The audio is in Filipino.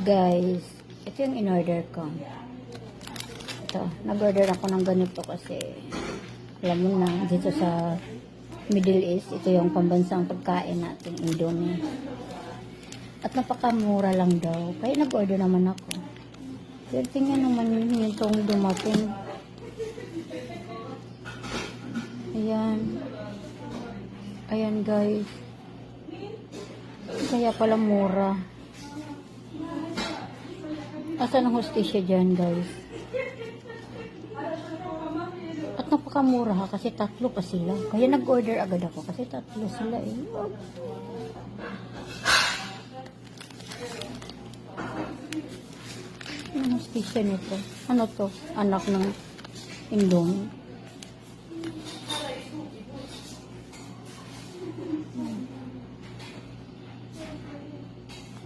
Guys, ito yung in-order ko. Ito, nag-order ako ng ganito kasi alam mo na, dito sa Middle East, ito yung pambansang pagkain natin, Indomie. At napakamura lang daw. Kaya nag-order naman ako. Pero tingnan naman yun itong dumating. Ayan. Ayan guys. Kaya pala mura. Asan ang hostesya dyan guys? At napakamura ha kasi tatlo pa sila. Kaya nag-order agad ako kasi tatlo sila eh. Ano hostesya nito? Ano to? Anak ng Indomie.